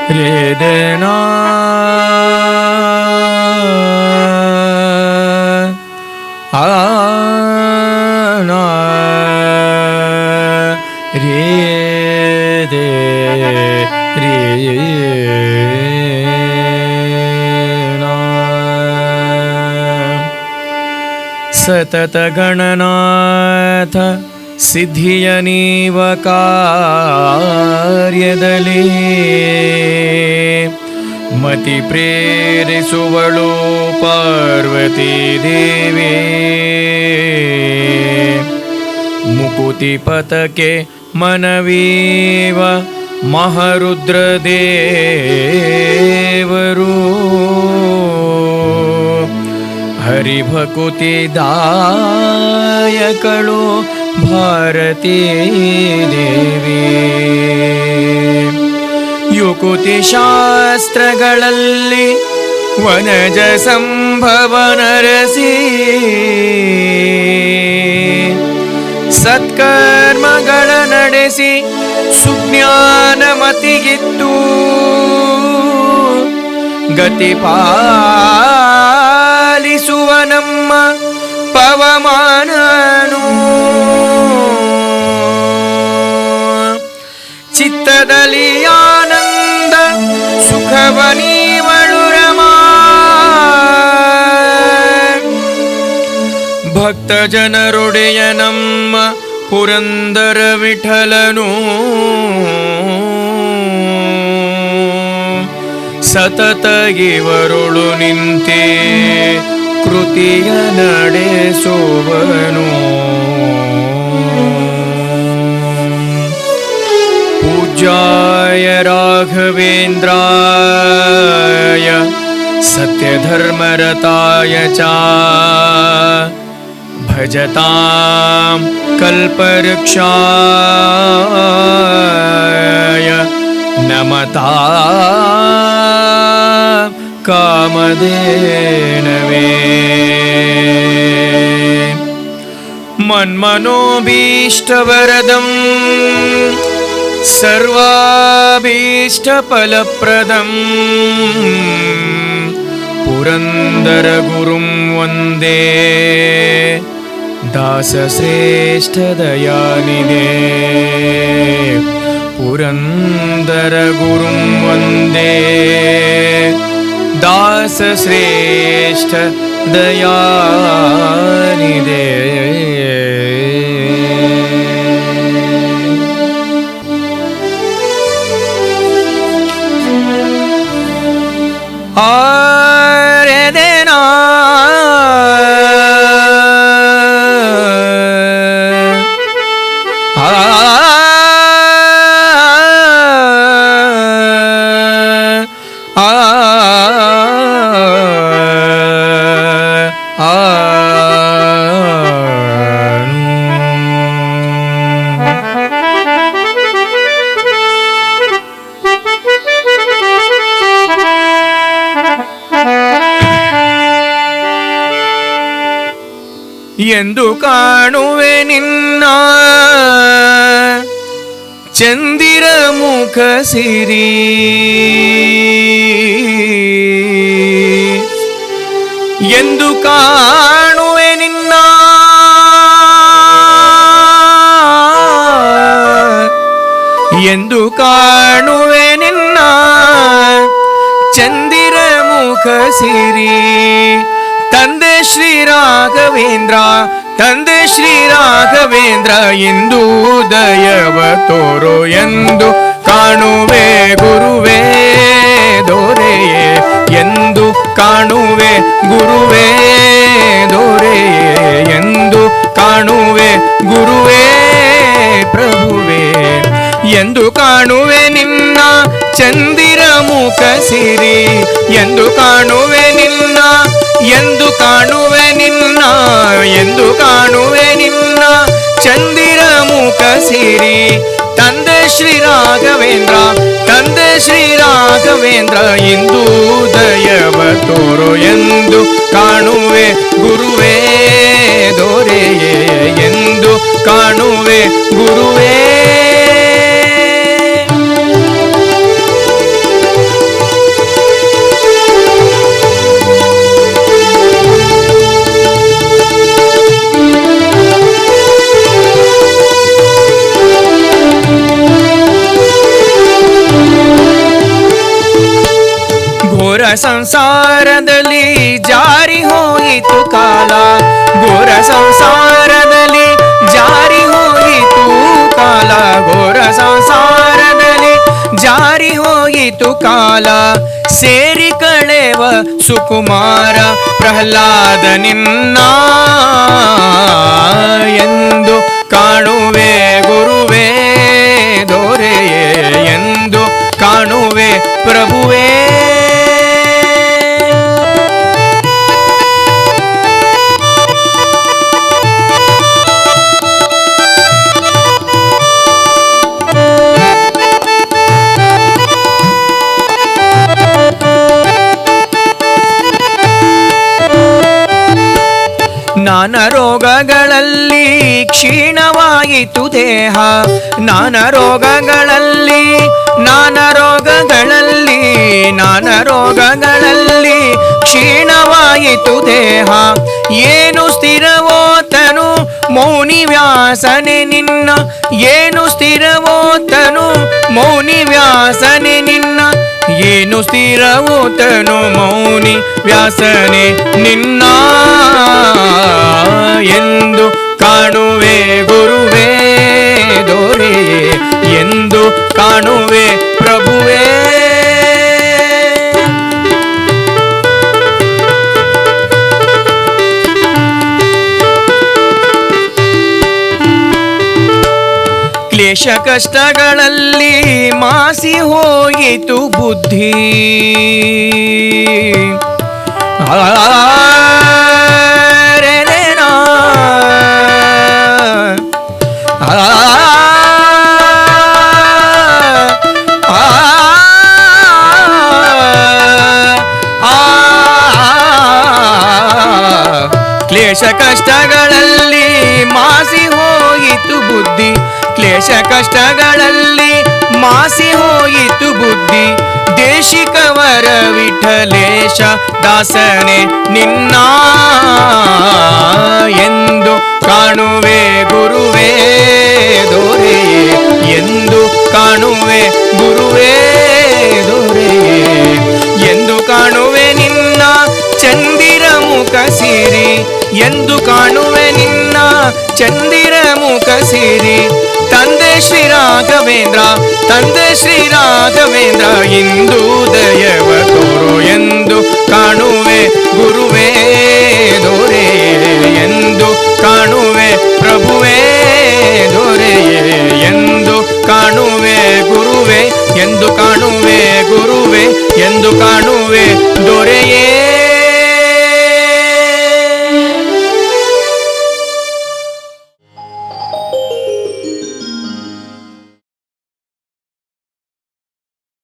ರೇ ದೇನಾ ನಾ ರೇ ದೇ ರೇ ಸತತ ಗಣನಾಥ ಸಿದ್ಧಿಯ ನೀವ ಕಾರ್ಯದಲ್ಲಿ ಮತಿ ಪ್ರೇರಿಸುವಳು ಪಾರ್ವತೀ ದೇವಿ ಮುಕುತಿ ಪತಕೆ ಮನವೀವ ಮಹಾರುದ್ರ ದೇವರು ಹರಿಭಕುತಿ ದಾಯಕಳು ಭಾರತೀ ದೇವಿ ಯುಕುತಿ ಶಾಸ್ತ್ರಗಳಲ್ಲಿ ವನಜ ಸಂಭವ ನರಸಿ ಸತ್ಕರ್ಮಗಳ ನಡೆಸಿ ಸುಜ್ಞಾನ ಮತಿಗಿತ್ತು ಗತಿ ಪಾಲಿಸುವ ನಮ್ಮ ಪವಮಾನನು ಚಿತ್ತದಲ್ಲಿ ಆನಂದ ಸುಖವನೀವಳು ರಮಾ ಭಕ್ತ ಜನರೊಡೆಯ ನಮ್ಮ ಪುರಂದರ ವಿಠಲನು ಸತತ ಇವರೊಳು ನಿಂತೆ ಕೃತಿಯ ನಡೆಸುವನು ಪೂಜ್ಯಾಯ ರಾಘವೇಂದ್ರಾಯ ಸತ್ಯಧರ್ಮರತಾಯ ಚ ಭಜತಾಂ ಕಲ್ಪವೃಕ್ಷಾಯ ನಮತಾಂ ಕಾಮಧೇನವೇ ಮನ್ಮನೋಭೀಷ್ಟವರದಂ ಸರ್ವಾಭೀಷ್ಟಫಲಪ್ರದಂ ಪುರಂದರ ಗುರುಂ ವಂದೇ ದಾಸಶ್ರೇಷ್ಠ ದಯಾನಿಧೇ ಪುರಂದರ ಗುರುಂ ವಂದೇ ದಾಸಶ್ರೇಷ್ಠ ದಯಾನಿಧೇ ಎಂದು ಕಾಣುವೆ ನಿನ್ನ ಚಂದಿರ ಮುಖ ಸಿರಿ ಎಂದು ಕಾಣುವೆ ನಿನ್ನ ಎಂದು ಕಾಣುವೆ ನಿನ್ನ ಚಂದಿರ ಮುಖ ಸಿರಿ ತಂದೆ ಶ್ರೀ ರಾಘವೇಂದ್ರ ತಂದೆ ಶ್ರೀ ರಾಘವೇಂದ್ರ ಎಂದು ದಯವ ತೋರೋ ಎಂದು ಕಾಣುವೆ ಗುರುವೇ ದೊರೆಯೇ ಎಂದು ಕಾಣುವೆ ಗುರುವೇ ದೊರೆಯೇ ಎಂದು ಕಾಣುವೆ ಗುರುವೇ ಪ್ರಭುವೇ ಎಂದು ಕಾಣುವೆ ನಿನ್ನ ಚಂದಿರ ಮುಖ ಸಿರಿ ಎಂದು ಕಾಣುವೆ ನಿನ್ನ ಎಂದು ಕಾಣುವೆ ನಿನ್ನ ಎಂದು ಕಾಣುವೆ ನಿನ್ನ ಚಂದಿರ ಮುಖ ಸಿರಿ ತಂದೆ ಶ್ರೀ ರಾಘವೇಂದ್ರ ತಂದೆ ಶ್ರೀ ರಾಘವೇಂದ್ರ ಇಂದು ದಯವ ತೋರೋ ಎಂದು ಕಾಣುವೆ ಗುರುವೇ ದೊರೆಯೇ ಎಂದು ಕಾಣುವೆ ಗುರುವೇ ಸಂಸಾರದಲ್ಲಿ ಜಾರಿ ಹೋಯಿತು ಕಾಲ, ಘೋರ ಸಂಸಾರದಲ್ಲಿ ಜಾರಿ ಹೋಯಿತು ಕಾಲ, ಘೋರ ಸಂಸಾರದಲ್ಲಿ ಜಾರಿ ಹೋಯಿತು ಕಾಲ. ಸೇರಿ ಕಳೆವ ಸುಕುಮಾರ ಪ್ರಹ್ಲಾದ ನಿನ್ನ ಎಂದು ಕಾಣುವೆ ಗುರುವೇ ದೊರೆಯೇ, ಎಂದು ಕಾಣುವೆ ಪ್ರಭುವೇ. ನಾನಾ ರೋಗಗಳಲ್ಲಿ ಕ್ಷೀಣವಾಯಿತು ದೇಹ, ನಾನಾ ರೋಗಗಳಲ್ಲಿ ನಾನಾ ರೋಗಗಳಲ್ಲಿ ನಾನಾ ರೋಗಗಳಲ್ಲಿ ಕ್ಷೀಣವಾಯಿತು ದೇಹ. ಏನು ಸ್ಥಿರವೋ ತನು ಮೌನಿ ವ್ಯಾಸನೆ ನಿನ್ನ, ಏನು ಸ್ಥಿರವೋ ತನು ಮೌನಿ ವ್ಯಾಸನೆ ನಿನ್ನ, ಏನು ಸ್ಥಿರವೋ ತನು ಮೌನಿ ವ್ಯಾಸನೆ ನಿನ್ನ ಎಂದು ಕಾಣುವೆ ಗುರುವೇ ದೊರೆಯೇ, ಎಂದು ಕಾಣುವೆ ಪ್ರಭುವೇ. ಕ್ಲೇಶ ಕಷ್ಟಗಳಲ್ಲಿ ಮಾಸಿ ಹೋಯಿತು ಬುದ್ಧಿ, ಕ್ಲೇಶ ಕಷ್ಟಗಳಲ್ಲಿ ಮಾಸಿ ಹೋಯಿತು ಬುದ್ಧಿ, ಕ್ಲೇಶ ಕಷ್ಟಗಳಲ್ಲಿ ಮಾಸಿ ಹೋಯಿತು ಬುದ್ಧಿ. ದೇಶಿಕವರ ವಿಠಲೇಶ ದಾಸನೆ ನಿನ್ನ ಎಂದು ಕಾಣುವೆ ಗುರುವೇ ದೊರೆಯೇ, ಎಂದು ಕಾಣುವೆ ಗುರುವೇ ದೊರೆಯೇ, ಎಂದು ಕಾಣುವೆ ನಿನ್ನ ಚಂದಿರ ಮುಖ ಸಿರಿ, ಎಂದು ಕಾಣುವೆ ನಿನ್ನ ಚಂದಿರ ಮುಖ ಸಿರಿ. ತಂದೆ ಶ್ರೀ ರಾಘವೇಂದ್ರ, ತಂದೆ ಶ್ರೀ ರಾಘವೇಂದ್ರ, ಇಂದು ದಯವ ತೋರೋ ಎಂದು ಕಾಣುವೆ ಗುರುವೇ